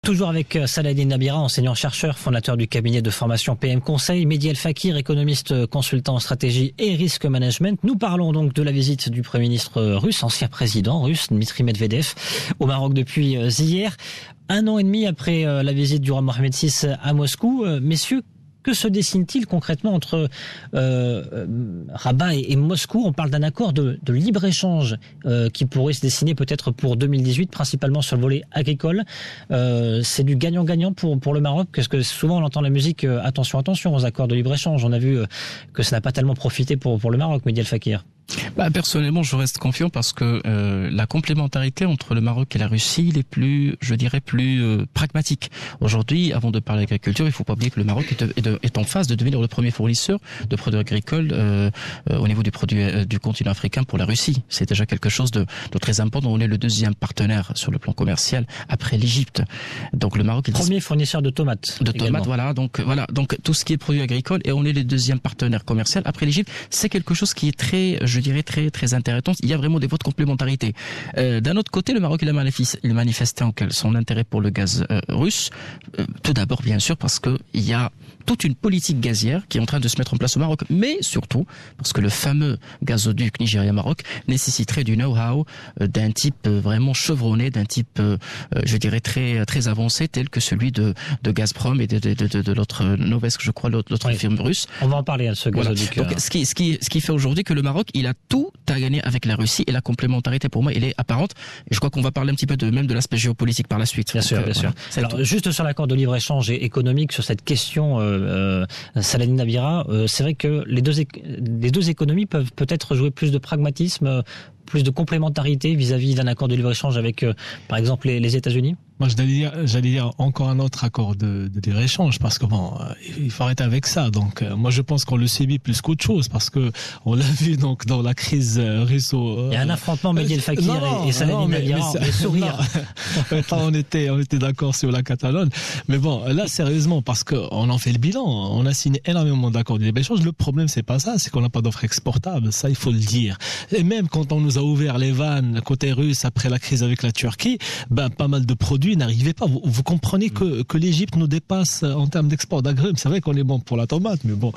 Toujours avec Saladin Nabira, enseignant-chercheur, fondateur du cabinet de formation PM Conseil, Mehdi El Fakir, économiste consultant en stratégie et risque management. Nous parlons donc de la visite du Premier ministre russe, ancien président russe, Dmitri Medvedev, au Maroc depuis hier. 1 an et demi après la visite du roi Mohamed VI à Moscou. Messieurs, que se dessine-t-il concrètement entre Rabat et Moscou? On parle d'un accord de libre-échange qui pourrait se dessiner peut-être pour 2018, principalement sur le volet agricole. C'est du gagnant-gagnant pour le Maroc, parce que souvent on entend la musique attention, attention aux accords de libre-échange. On a vu que ça n'a pas tellement profité pour le Maroc, Mehdi El Fakir. Personnellement, je reste confiant parce que la complémentarité entre le Maroc et la Russie, il est plus, je dirais, plus pragmatique. Aujourd'hui, avant de parler d'agriculture, il faut pas oublier que le Maroc est en phase de devenir le premier fournisseur de produits agricoles au niveau du produit du continent africain pour la Russie. C'est déjà quelque chose de très important. On est le deuxième partenaire sur le plan commercial après l'Égypte. Donc le Maroc est premier fournisseur de tomates. De tomates, voilà. Donc tout ce qui est produits agricoles, et on est le deuxième partenaire commercial après l'Égypte. C'est quelque chose qui est très, je dirais, très intéressant. Il y a vraiment des voies de complémentarité. D'un autre côté, le Maroc, il a manifesté son intérêt pour le gaz russe. Tout d'abord, bien sûr, parce que il y a toute une politique gazière qui est en train de se mettre en place au Maroc, mais surtout parce que le fameux gazoduc Nigeria-Maroc nécessiterait du know-how d'un type vraiment chevronné, d'un type, je dirais, très avancé, tel que celui de Gazprom et de l'autre Novesk, je crois, l'autre firme russe. On va en parler de ce gazoduc. Voilà. Donc, ce qui fait aujourd'hui que le Maroc, il a tout à gagner avec la Russie, et la complémentarité, pour moi, elle est apparente. Et je crois qu'on va parler un petit peu même de l'aspect géopolitique par la suite. Bien sûr. Alors, juste sur l'accord de libre-échange économique, sur cette question, Saladin Nabira, c'est vrai que les deux économies peuvent peut-être jouer plus de pragmatisme, plus de complémentarité vis-à-vis d'un accord de libre-échange avec, par exemple, les États-Unis. Moi, j'allais dire encore un autre accord de libre-échange, parce que il faut arrêter avec ça. Donc, moi, je pense qu'on le subit plus qu'autre chose, parce que on l'a vu donc dans la crise russo. Il y a un affrontement, Mehdi El Fakir et Saladin Nabira, mais sourire. on était d'accord sur la Catalogne, mais bon, là, sérieusement, parce que on en fait le bilan, on a signé énormément d'accords de libre-échange. Le problème, c'est pas ça, c'est qu'on n'a pas d'offres exportables. Ça, il faut le dire. Et même quand on nous a ouvert les vannes côté russe après la crise avec la Turquie, pas mal de produits n'arrivait pas. Vous comprenez que l'Égypte nous dépasse en termes d'export d'agrumes. C'est vrai qu'on est bon pour la tomate, mais bon,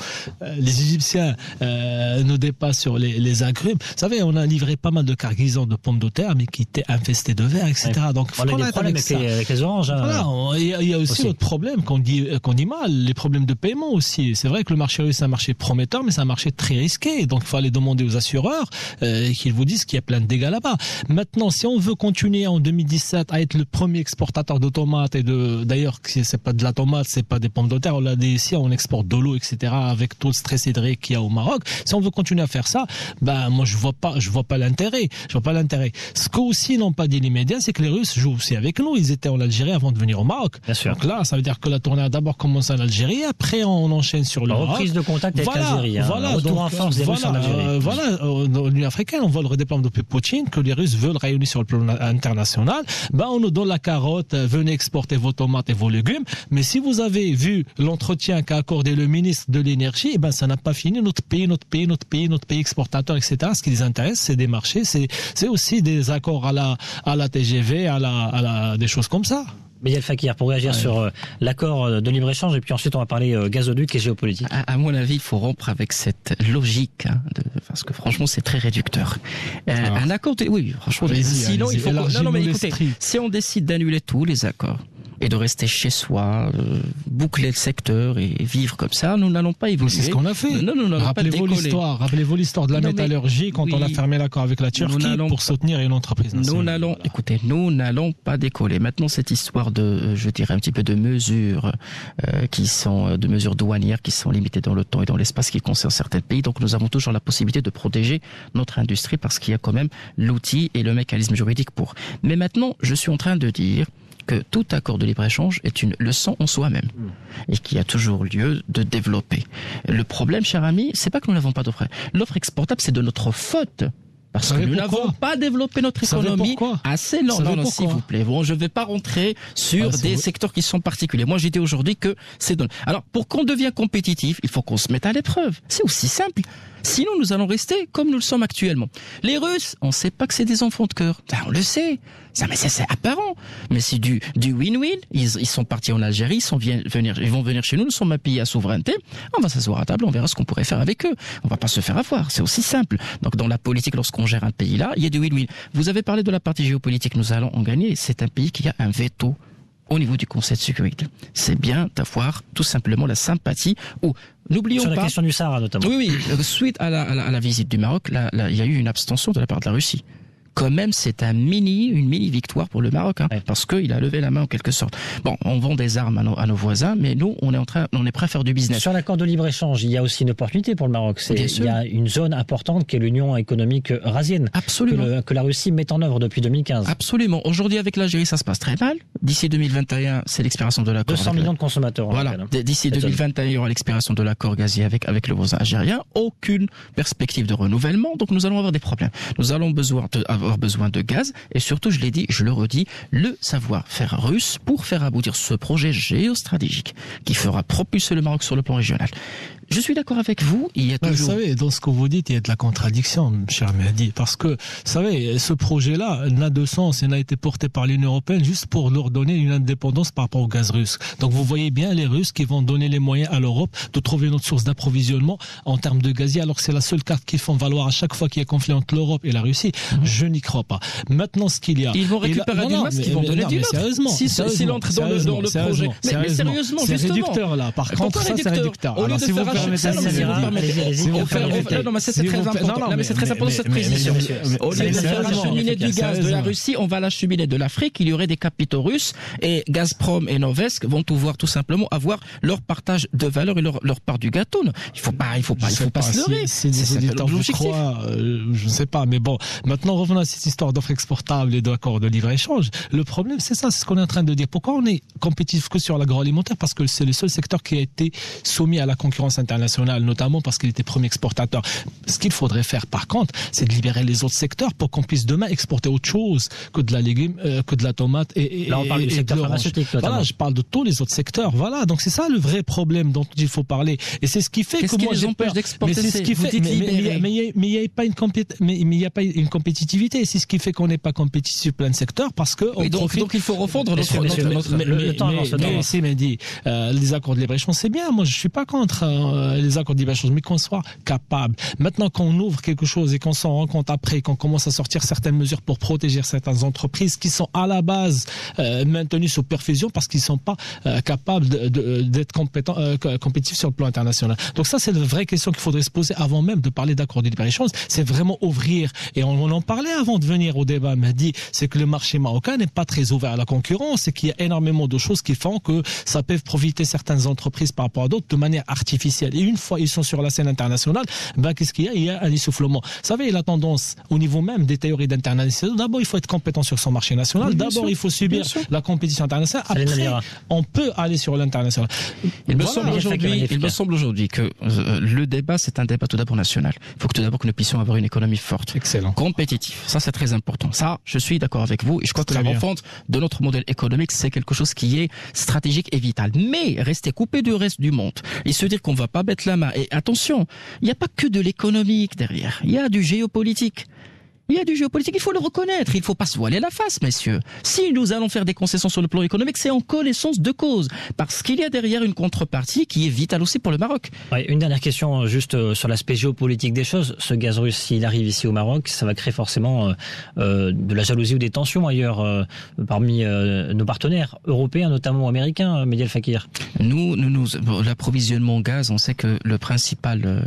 les Égyptiens nous dépassent sur les agrumes. Vous savez, on a livré pas mal de cargaisons de pommes de terre, mais qui étaient infestées de vers, etc. Ouais. Donc, on a des problèmes avec les oranges. Voilà, il y a aussi autre problème qu'on dit mal, les problèmes de paiement aussi. C'est vrai que le marché russe, c'est un marché prometteur, mais c'est un marché très risqué. Donc, il faut aller demander aux assureurs qu'ils vous disent qu'il y a plein de dégâts là-bas. Maintenant, si on veut continuer en 2017 à être le premier exportateur de tomates d'ailleurs, c'est pas de la tomate, c'est pas des pommes de terre, on l'a dit ici, on exporte de l'eau, etc. avec tout le stress hydrique qu'il y a au Maroc. Si on veut continuer à faire ça, moi je vois pas l'intérêt. Ce qu'aussi n'ont pas dit les médias, c'est que les Russes jouent aussi avec nous. Ils étaient en Algérie avant de venir au Maroc. Bien sûr. Donc là, ça veut dire que la tournée a d'abord commencé en Algérie, après on enchaîne sur le Maroc. Reprise de contact avec l'Algérie. Retour en force des Russes en Algérie. Dans l'Union africaine, on voit le redéploiement de Poutine, que les Russes veulent rayonner sur le plan international. On nous donne la carotte, venez exporter vos tomates et vos légumes. Mais si vous avez vu l'entretien qu'a accordé le ministre de l'énergie, ça n'a pas fini. Notre pays exportateur, etc. Ce qui les intéresse, c'est des marchés, c'est aussi des accords à la TGV, des choses comme ça. Mehdi El Fakir, pour réagir sur l'accord de libre-échange, et puis ensuite on va parler gazoduc et géopolitique. À mon avis, il faut rompre avec cette logique, parce que franchement, c'est très réducteur. Un accord, oui, franchement, sinon il faut. Non, mais écoutez, si on décide d'annuler tous les accords et de rester chez soi, boucler le secteur et vivre comme ça, nous n'allons pas évoluer. C'est ce qu'on a fait. Rappelez-vous l'histoire de la métallurgie quand on a fermé l'accord avec la Turquie pour soutenir une entreprise nationale. Nous n'allons pas décoller. Maintenant, cette histoire de, je dirais, un petit peu de mesures de mesures douanières qui sont limitées dans le temps et dans l'espace qui concernent certains pays. Donc, nous avons toujours la possibilité de protéger notre industrie parce qu'il y a quand même l'outil et le mécanisme juridique pour. Mais maintenant, je suis en train de dire que tout accord de libre-échange est une leçon en soi-même et qu'il y a toujours lieu de développer. Le problème, cher ami, c'est pas que nous n'avons pas d'offre. L'offre exportable, c'est de notre faute. Parce que nous n'avons pas développé notre économie assez longtemps. Non, s'il vous plaît. Bon, je ne vais pas rentrer sur des secteurs qui sont particuliers. Moi, j'ai dit aujourd'hui que c'est... Alors, pour qu'on devienne compétitif, il faut qu'on se mette à l'épreuve. C'est aussi simple. Sinon, nous allons rester comme nous le sommes actuellement. Les Russes, on ne sait pas que c'est des enfants de cœur. On le sait. Mais c'est apparent. Mais c'est du win-win. Ils sont partis en Algérie, ils vont venir chez nous. Nous sommes un pays à souveraineté. On va s'asseoir à table, on verra ce qu'on pourrait faire avec eux. On va pas se faire avoir. C'est aussi simple. Donc, dans la politique, lorsqu'on gère un pays là, il y a du win-win. Vous avez parlé de la partie géopolitique. Nous allons en gagner. C'est un pays qui a un veto au niveau du Conseil de sécurité. C'est bien d'avoir tout simplement la sympathie ou n'oublions pas... Sur la question du Sahara notamment. Oui. Suite à la visite du Maroc, là, il y a eu une abstention de la part de la Russie. Quand même, c'est une mini victoire pour le Maroc, parce qu'il a levé la main en quelque sorte. Bon, on vend des armes à nos voisins, mais nous, on est prêt à faire du business. Sur l'accord de libre-échange, il y a aussi une opportunité pour le Maroc. Il y a une zone importante qui est l'Union économique eurasienne. Absolument. Que la Russie met en œuvre depuis 2015. Absolument. Aujourd'hui, avec l'Algérie, ça se passe très mal. D'ici 2021, c'est l'expiration de l'accord. 200 millions de consommateurs. Voilà. D'ici 2021, il y aura l'expiration de l'accord gazier avec le voisin algérien. Aucune perspective de renouvellement. Donc, nous allons avoir des problèmes. Nous allons avoir besoin de gaz et surtout, je l'ai dit, je le redis, le savoir-faire russe pour faire aboutir ce projet géostratégique qui fera propulser le Maroc sur le plan régional. Je suis d'accord avec vous, il y a toujours... Vous savez, dans ce que vous dites, il y a de la contradiction, cher Mehdi, parce que, vous savez, ce projet-là n'a de sens et n'a été porté par l'Union européenne juste pour leur donner une indépendance par rapport au gaz russe. Donc vous voyez bien les Russes qui vont donner les moyens à l'Europe de trouver une autre source d'approvisionnement en termes de gazier, alors que c'est la seule carte qu'ils font valoir à chaque fois qu'il y a conflit entre l'Europe et la Russie. Je n'y crois pas. Maintenant, ce qu'il y a... Ils vont récupérer du masque, ils vont donner du sérieusement. S'ils entrent dans le projet. Mais sérieusement, c'est justement. réducteur, là. Par contre, ça, c'est réducteur. Alors, si vous permettez... Non, mais c'est très important. Non, mais c'est très important cette précision. Au lieu de faire l'acheminé du gaz de la Russie, on va l'acheminer de l'Afrique. Il y aurait des capitaux russes et Gazprom et Novesk vont pouvoir tout simplement avoir leur partage de valeur et leur part du gâteau. Il faut pas se leurrer. C'est des éditeurs, je crois, je ne sais pas, mais bon. Maintenant, revenons à cette histoire d'offres exportables et d'accords de libre-échange. Le problème, c'est ça, c'est ce qu'on est en train de dire. Pourquoi on est compétitif que sur l'agroalimentaire? Parce que c'est le seul secteur qui a été soumis à la concurrence internationale, notamment parce qu'il était premier exportateur. Ce qu'il faudrait faire, par contre, c'est de libérer les autres secteurs pour qu'on puisse demain exporter autre chose que de la légume, que de la tomate et là, on parle du secteur pharmaceutique, notamment. Voilà, je parle de tous les autres secteurs. Voilà, donc c'est ça le vrai problème dont il faut parler. Et c'est ce qui fait que moi j'ai peur. Mais c'est ce qui fait. Mais il n'y a pas une compétitivité. C'est ce qui fait qu'on n'est pas compétitif sur plein de secteurs parce que donc il faut refondre notre le temps avance. Mais dit les accords de libre-échange, c'est bien. Moi, je suis pas contre les accords de libre-échange, mais qu'on soit capable. Maintenant qu'on ouvre quelque chose et qu'on s'en rend compte après, qu'on commence à sortir certaines mesures pour protéger certaines entreprises qui sont à la base maintenues sous perfusion parce qu'ils sont pas capables d'être compétitifs sur le plan international. Donc ça, c'est la vraie question qu'il faudrait se poser avant même de parler d'accords de libre-échange. C'est vraiment ouvrir. Et on en parlait avant de venir au débat, Mehdi, c'est que le marché marocain n'est pas très ouvert à la concurrence et qu'il y a énormément de choses qui font que ça peut profiter certaines entreprises par rapport à d'autres de manière artificielle. Et une fois ils sont sur la scène internationale, qu'est-ce qu'il y a? Il y a un essoufflement. Vous savez, la tendance au niveau même des théories d'internationalisation, d'abord il faut être compétent sur son marché national, oui, d'abord il faut subir la compétition internationale, après on peut aller sur l'international. Il me semble aujourd'hui que le débat, c'est un débat tout d'abord national. Il faut que tout d'abord que nous puissions avoir une économie forte. Excellent. Compétitive. Ça, c'est très important. Ça, je suis d'accord avec vous et je crois que la refonte de notre modèle économique, c'est quelque chose qui est stratégique et vital. Mais rester coupé du reste du monde et se dire qu'on va pas mettre la main. Et attention, il n'y a pas que de l'économique derrière. Il y a du géopolitique. Il y a du géopolitique, il faut le reconnaître. Il ne faut pas se voiler la face, messieurs. Si nous allons faire des concessions sur le plan économique, c'est en connaissance de cause. Parce qu'il y a derrière une contrepartie qui est vitale aussi pour le Maroc. Ouais, une dernière question juste sur l'aspect géopolitique des choses. Ce gaz russe, s'il arrive ici au Maroc, ça va créer forcément de la jalousie ou des tensions ailleurs parmi nos partenaires européens, notamment américains, Mehdi El Fakir. Nous, l'approvisionnement en gaz, on sait que la principale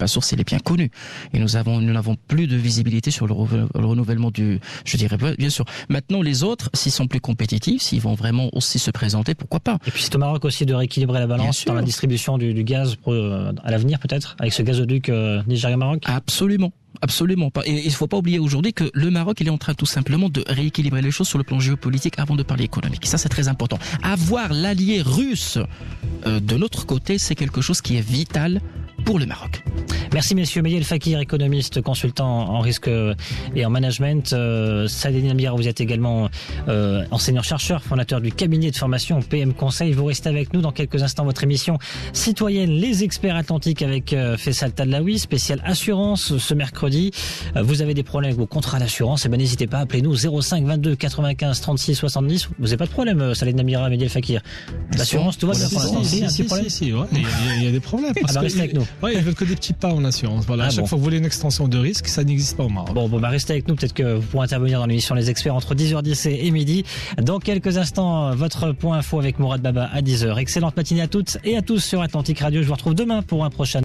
source, elle est bien connue. Et nous n'avons plus de visibilité sur le renouvellement bien sûr. Maintenant, les autres, s'ils sont plus compétitifs, s'ils vont vraiment aussi se présenter, pourquoi pas? Et puis c'est au Maroc aussi de rééquilibrer la balance dans la distribution du gaz à l'avenir peut-être, avec ce gazoduc Nigeria-Maroc? Absolument. Absolument pas. Et il ne faut pas oublier aujourd'hui que le Maroc, il est en train tout simplement de rééquilibrer les choses sur le plan géopolitique avant de parler économique. Ça, c'est très important. Avoir l'allié russe de notre côté, c'est quelque chose qui est vital pour le Maroc. Merci messieurs. Mediel Fakir, économiste, consultant en risque et en management. Saladine Amira, vous êtes également enseignant-chercheur, fondateur du cabinet de formation PM Conseil. Vous restez avec nous dans quelques instants. Votre émission citoyenne Les Experts Atlantiques avec Faisal Tadlaoui, spécial assurance ce mercredi. Vous avez des problèmes avec vos contrats d'assurance, n'hésitez pas, appelez-nous 05 22 95 36 70. Vous n'avez pas de problème, Saladine Amira, Mediel Fakir. L'assurance, tout va bien pour l'instant. Il y a des problèmes. Restez avec nous. Ouais, ils veulent que des petits pas en assurance. Voilà. À chaque fois que vous voulez une extension de risque, ça n'existe pas au Maroc. Bon, restez avec nous. Peut-être que vous pourrez intervenir dans l'émission Les Experts entre 10h10 et midi. Dans quelques instants, votre point info avec Mourad Baba à 10h. Excellente matinée à toutes et à tous sur Atlantique Radio. Je vous retrouve demain pour un prochain